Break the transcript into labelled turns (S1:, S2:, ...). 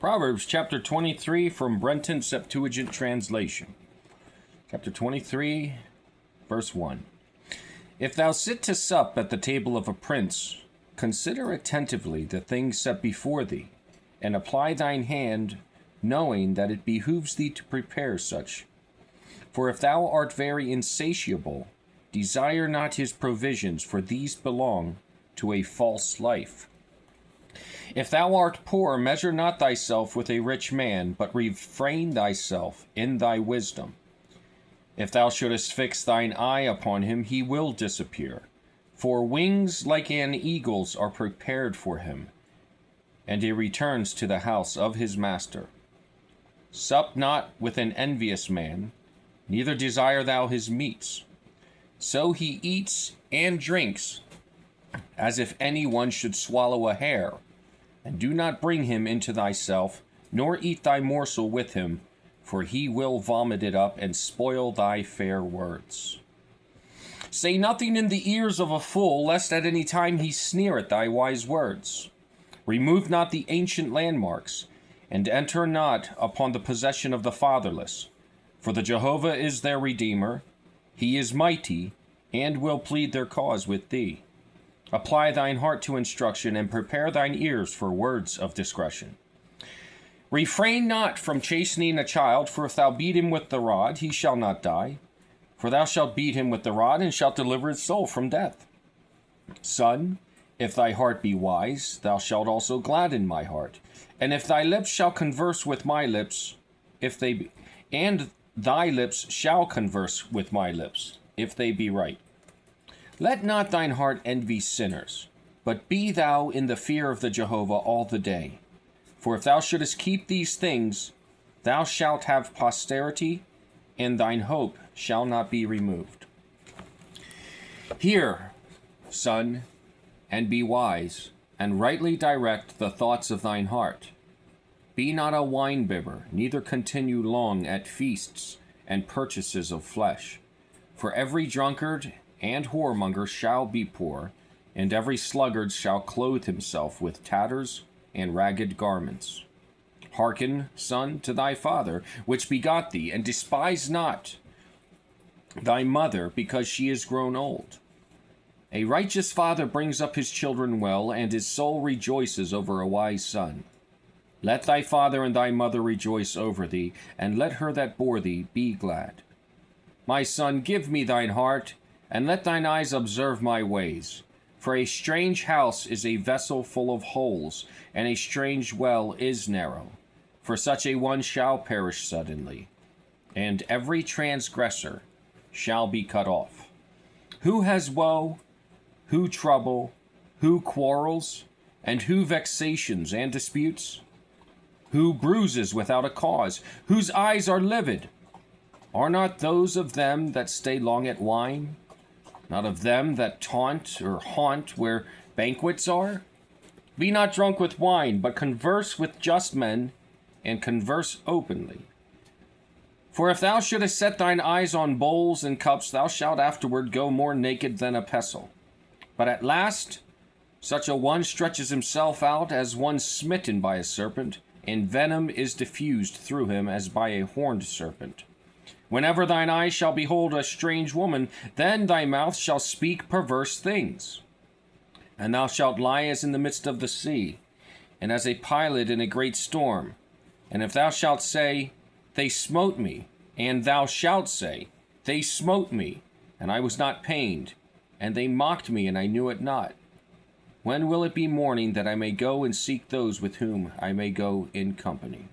S1: Proverbs chapter 23 from Brenton Septuagint translation. Chapter 23, verse 1. If thou sit to sup at the table of a prince, consider attentively the things set before thee, and apply thine hand, knowing that it behooves thee to prepare such. For if thou art very insatiable, desire not his provisions, for these belong to a false life. If thou art poor, measure not thyself with a rich man, but refrain thyself in thy wisdom. If thou shouldest fix thine eye upon him, he will disappear. For wings like an eagle's are prepared for him, and he returns to the house of his master. Sup not with an envious man, neither desire thou his meats. So he eats and drinks, as if any one should swallow a hair. And do not bring him into thyself, nor eat thy morsel with him, for he will vomit it up and spoil thy fair words. Say nothing in the ears of a fool, lest at any time he sneer at thy wise words. Remove not the ancient landmarks, and enter not upon the possession of the fatherless. For the Jehovah is their Redeemer, he is mighty, and will plead their cause with thee. Apply thine heart to instruction, and prepare thine ears for words of discretion. Refrain not from chastening a child, for if thou beat him with the rod, he shall not die. For thou shalt beat him with the rod, and shalt deliver his soul from death. Son, if thy heart be wise, thou shalt also gladden my heart. And if thy lips shall converse with my lips, and thy lips shall converse with my lips, if they be right. Let not thine heart envy sinners, but be thou in the fear of the Jehovah all the day. For if thou shouldest keep these things, thou shalt have posterity, and thine hope shall not be removed. Hear, son, and be wise, and rightly direct the thoughts of thine heart. Be not a winebibber, neither continue long at feasts and purchases of flesh. For every drunkard and whoremonger shall be poor, and every sluggard shall clothe himself with tatters and ragged garments. Hearken, son, to thy father, which begot thee, and despise not thy mother, because she is grown old. A righteous father brings up his children well, and his soul rejoices over a wise son. Let thy father and thy mother rejoice over thee, and let her that bore thee be glad. My son, give me thine heart, and let thine eyes observe my ways. For a strange house is a vessel full of holes, and a strange well is narrow. For such a one shall perish suddenly, and every transgressor shall be cut off. Who has woe? Who trouble? Who quarrels? And who vexations and disputes? Who bruises without a cause? Whose eyes are livid? Are not those of them that stay long at wine? Not of them that taunt or haunt where banquets are? Be not drunk with wine, but converse with just men, and converse openly. For if thou shouldest set thine eyes on bowls and cups, thou shalt afterward go more naked than a pestle. But at last such a one stretches himself out as one smitten by a serpent, and venom is diffused through him as by a horned serpent. Whenever thine eyes shall behold a strange woman, then thy mouth shall speak perverse things. And thou shalt lie as in the midst of the sea, and as a pilot in a great storm. And if thou shalt say, they smote me, and thou shalt say, they smote me, and I was not pained, and they mocked me, and I knew it not. When will it be morning, that I may go and seek those with whom I may go in company?